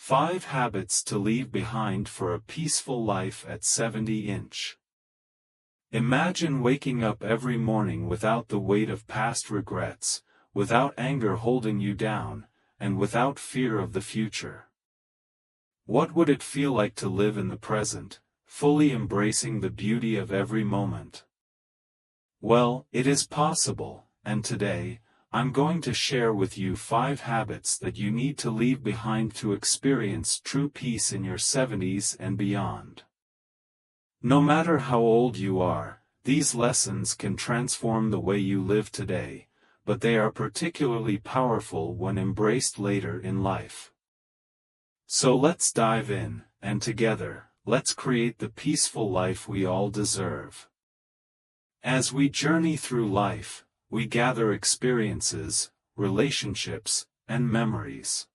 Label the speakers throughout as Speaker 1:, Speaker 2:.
Speaker 1: 5 Habits to Leave Behind for a Peaceful Life at 70". Imagine waking up every morning without the weight of past regrets, without anger holding you down, and without fear of the future. What would it feel like to live in the present, fully embracing the beauty of every moment? Well, it is possible, and today, I'm going to share with you 5 habits that you need to leave behind to experience true peace in your 70s and beyond. No matter how old you are, these lessons can transform the way you live today, but they are particularly powerful when embraced later in life. So let's dive in, and together, let's create the peaceful life we all deserve. As we journey through life, we gather experiences, relationships, and memories.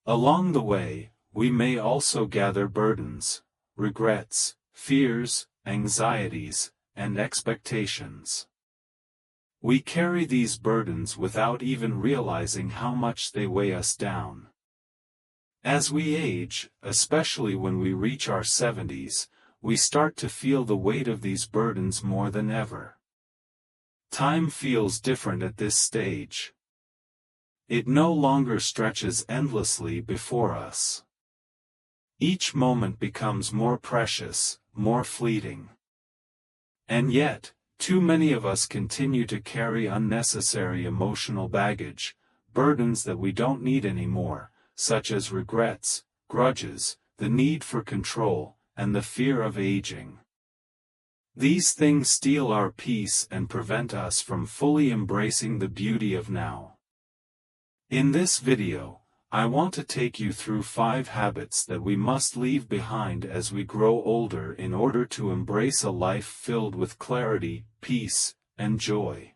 Speaker 1: Along the way, we may also gather burdens, regrets, fears, anxieties, and expectations. We carry these burdens without even realizing how much they weigh us down. As we age, especially when we reach our 70s, we start to feel the weight of these burdens more than ever. Time feels different at this stage. It no longer stretches endlessly before us. Each moment becomes more precious, more fleeting. And yet, too many of us continue to carry unnecessary emotional baggage, burdens that we don't need anymore, such as regrets, grudges, the need for control, and the fear of aging. These things steal our peace and prevent us from fully embracing the beauty of now. In this video, I want to take you through 5 habits that we must leave behind as we grow older in order to embrace a life filled with clarity, peace, and joy.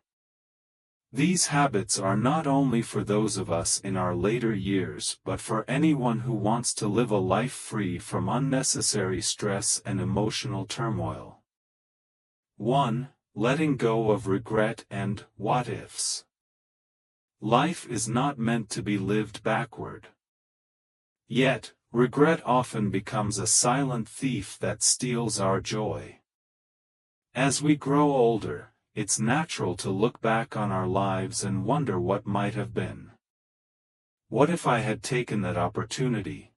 Speaker 1: These habits are not only for those of us in our later years but for anyone who wants to live a life free from unnecessary stress and emotional turmoil. 1. Letting go of regret and what-ifs. Life is not meant to be lived backward. Yet, regret often becomes a silent thief that steals our joy. As we grow older, it's natural to look back on our lives and wonder what might have been. What if I had taken that opportunity?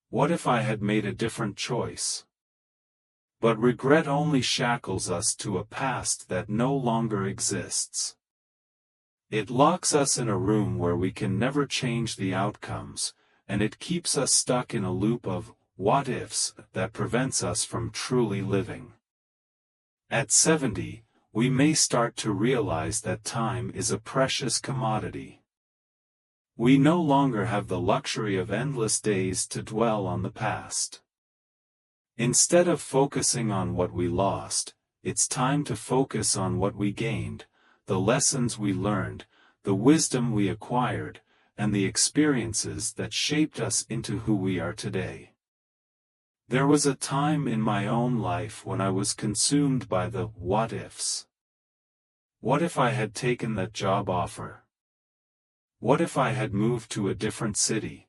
Speaker 1: What if I had made a different choice? But regret only shackles us to a past that no longer exists. It locks us in a room where we can never change the outcomes, and it keeps us stuck in a loop of what-ifs that prevents us from truly living. At 70, we may start to realize that time is a precious commodity. We no longer have the luxury of endless days to dwell on the past. Instead of focusing on what we lost, it's time to focus on what we gained, the lessons we learned, the wisdom we acquired, and the experiences that shaped us into who we are today. There was a time in my own life when I was consumed by the what-ifs. What if I had taken that job offer? What if I had moved to a different city?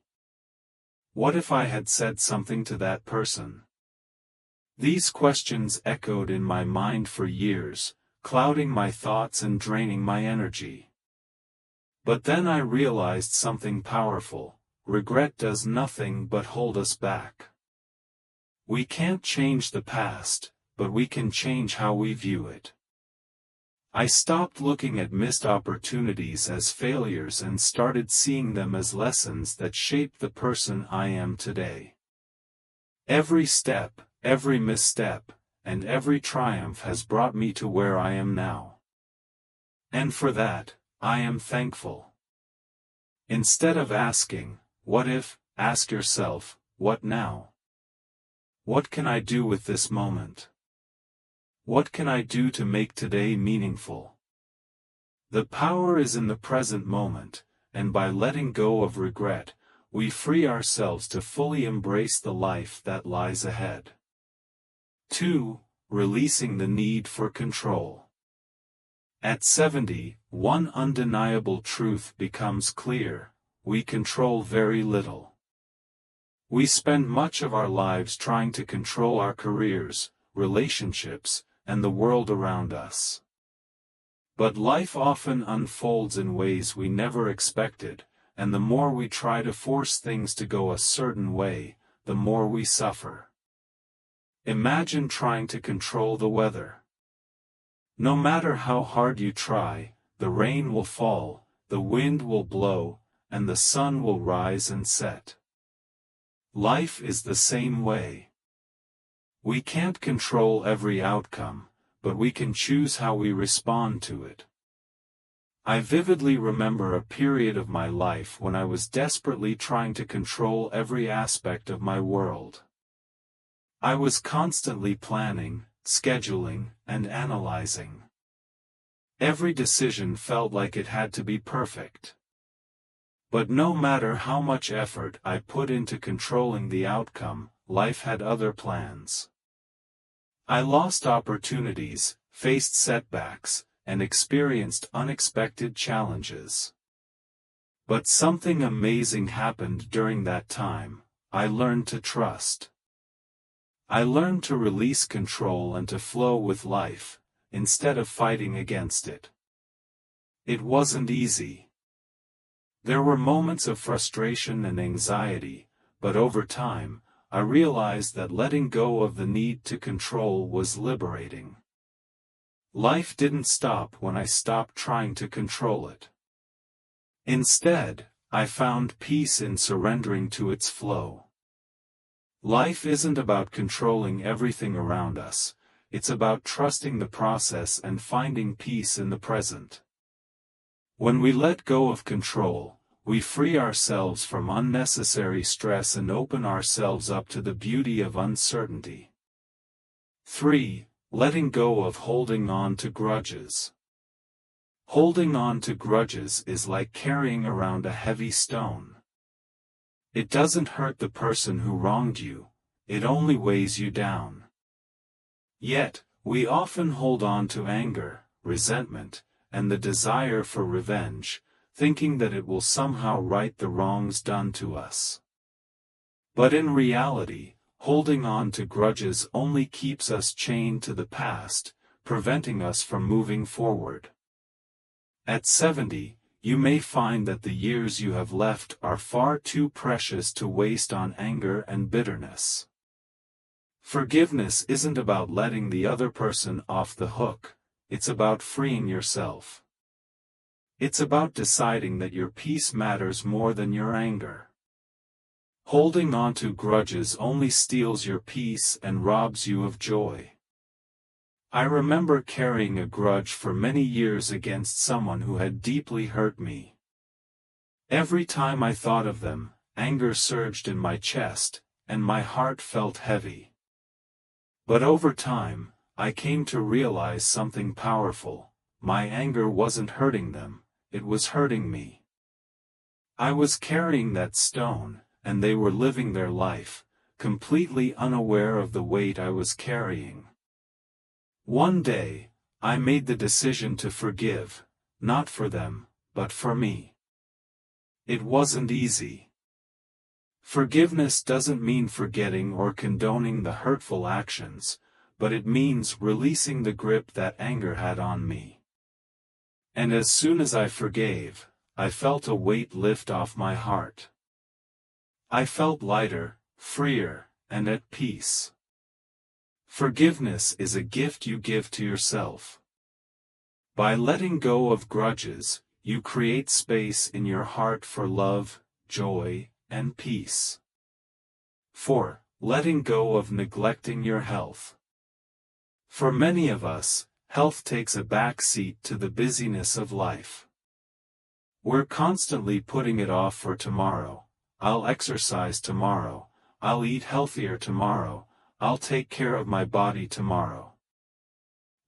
Speaker 1: What if I had said something to that person? These questions echoed in my mind for years, clouding my thoughts and draining my energy. But then I realized something powerful: regret does nothing but hold us back. We can't change the past, but we can change how we view it. I stopped looking at missed opportunities as failures and started seeing them as lessons that shaped the person I am today. Every step, every misstep, and every triumph has brought me to where I am now. And for that, I am thankful. Instead of asking, what if, ask yourself, what now? What can I do with this moment? What can I do to make today meaningful? The power is in the present moment, and by letting go of regret, we free ourselves to fully embrace the life that lies ahead. 2. Releasing the need for control. At 70, one undeniable truth becomes clear: we control very little. We spend much of our lives trying to control our careers, relationships, and the world around us. But life often unfolds in ways we never expected, and the more we try to force things to go a certain way, the more we suffer. Imagine trying to control the weather. No matter how hard you try, the rain will fall, the wind will blow, and the sun will rise and set. Life is the same way. We can't control every outcome, but we can choose how we respond to it. I vividly remember a period of my life when I was desperately trying to control every aspect of my world. I was constantly planning, scheduling, and analyzing. Every decision felt like it had to be perfect. But no matter how much effort I put into controlling the outcome, life had other plans. I lost opportunities, faced setbacks, and experienced unexpected challenges. But something amazing happened during that time. I learned to trust. I learned to release control and to flow with life, instead of fighting against it. It wasn't easy. There were moments of frustration and anxiety, but over time, I realized that letting go of the need to control was liberating. Life didn't stop when I stopped trying to control it. Instead, I found peace in surrendering to its flow. Life isn't about controlling everything around us, it's about trusting the process and finding peace in the present. When we let go of control, we free ourselves from unnecessary stress and open ourselves up to the beauty of uncertainty. 3. Letting go of holding on to grudges. Holding on to grudges is like carrying around a heavy stone. It doesn't hurt the person who wronged you, it only weighs you down. Yet, we often hold on to anger, resentment, and the desire for revenge, thinking that it will somehow right the wrongs done to us. But in reality, holding on to grudges only keeps us chained to the past, preventing us from moving forward. At 70, you may find that the years you have left are far too precious to waste on anger and bitterness. Forgiveness isn't about letting the other person off the hook, it's about freeing yourself. It's about deciding that your peace matters more than your anger. Holding on to grudges only steals your peace and robs you of joy. I remember carrying a grudge for many years against someone who had deeply hurt me. Every time I thought of them, anger surged in my chest, and my heart felt heavy. But over time, I came to realize something powerful. My anger wasn't hurting them, it was hurting me. I was carrying that stone, and they were living their life, completely unaware of the weight I was carrying. One day, I made the decision to forgive, not for them, but for me. It wasn't easy. Forgiveness doesn't mean forgetting or condoning the hurtful actions, but it means releasing the grip that anger had on me. And as soon as I forgave, I felt a weight lift off my heart. I felt lighter, freer, and at peace. Forgiveness is a gift you give to yourself. By letting go of grudges, you create space in your heart for love, joy, and peace. 4. Letting go of neglecting your health. For many of us, health takes a back seat to the busyness of life. We're constantly putting it off for tomorrow. I'll exercise tomorrow, I'll eat healthier tomorrow, I'll take care of my body tomorrow.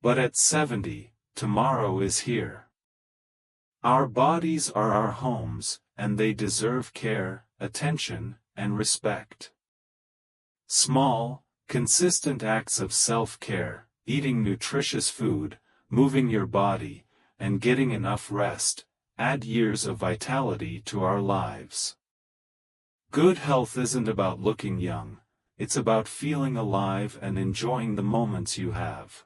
Speaker 1: But at 70, tomorrow is here. Our bodies are our homes, and they deserve care, attention, and respect. Small, consistent acts of self-care, eating nutritious food, moving your body, and getting enough rest, add years of vitality to our lives. Good health isn't about looking young, it's about feeling alive and enjoying the moments you have.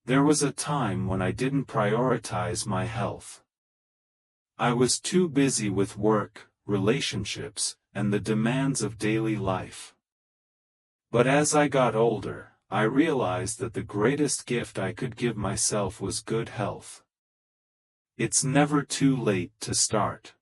Speaker 1: There was a time when I didn't prioritize my health. I was too busy with work, relationships, and the demands of daily life. But as I got older, I realized that the greatest gift I could give myself was good health. It's never too late to start.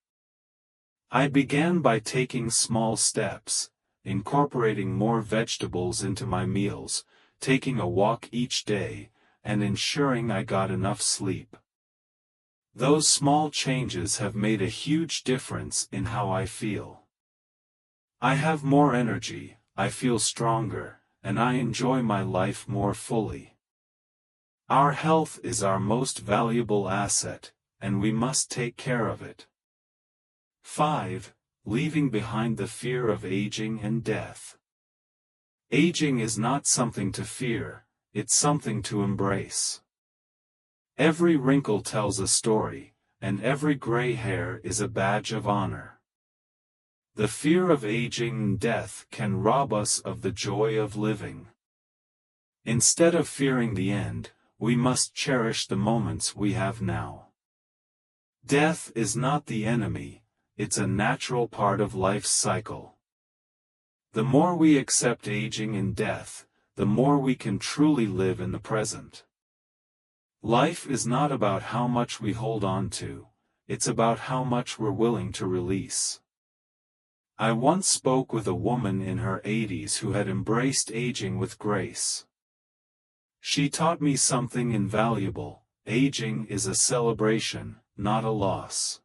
Speaker 1: I began by taking small steps, incorporating more vegetables into my meals, taking a walk each day, and ensuring I got enough sleep. Those small changes have made a huge difference in how I feel. I have more energy, I feel stronger, and I enjoy my life more fully. Our health is our most valuable asset, and we must take care of it. 5. Leaving behind the fear of aging and death. Aging is not something to fear, it's something to embrace. Every wrinkle tells a story, and every gray hair is a badge of honor. The fear of aging and death can rob us of the joy of living. Instead of fearing the end, we must cherish the moments we have now. Death is not the enemy, it's a natural part of life's cycle. The more we accept aging and death, the more we can truly live in the present. Life is not about how much we hold on to, it's about how much we're willing to release. I once spoke with a woman in her 80s who had embraced aging with grace. She taught me something invaluable: aging is a celebration, not a loss.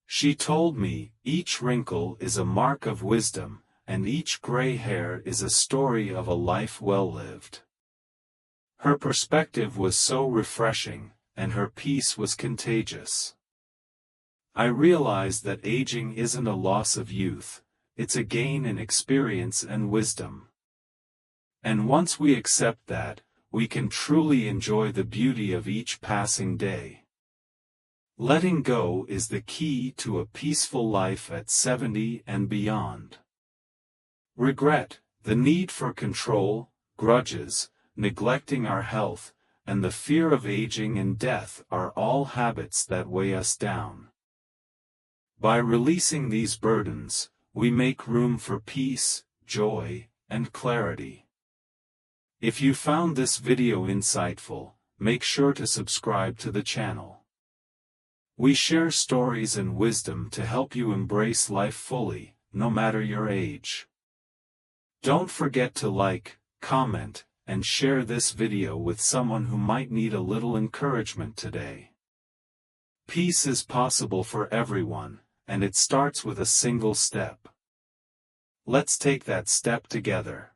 Speaker 1: She told me, each wrinkle is a mark of wisdom, and each gray hair is a story of a life well lived. Her perspective was so refreshing, and her peace was contagious. I realized that aging isn't a loss of youth, it's a gain in experience and wisdom. And once we accept that, we can truly enjoy the beauty of each passing day. Letting go is the key to a peaceful life at 70 and beyond. Regret, the need for control, grudges, neglecting our health, and the fear of aging and death are all habits that weigh us down. By releasing these burdens, we make room for peace, joy, and clarity. If you found this video insightful, make sure to subscribe to the channel. We share stories and wisdom to help you embrace life fully, no matter your age. Don't forget to like, comment, and share this video with someone who might need a little encouragement today. Peace is possible for everyone, and it starts with a single step. Let's take that step together.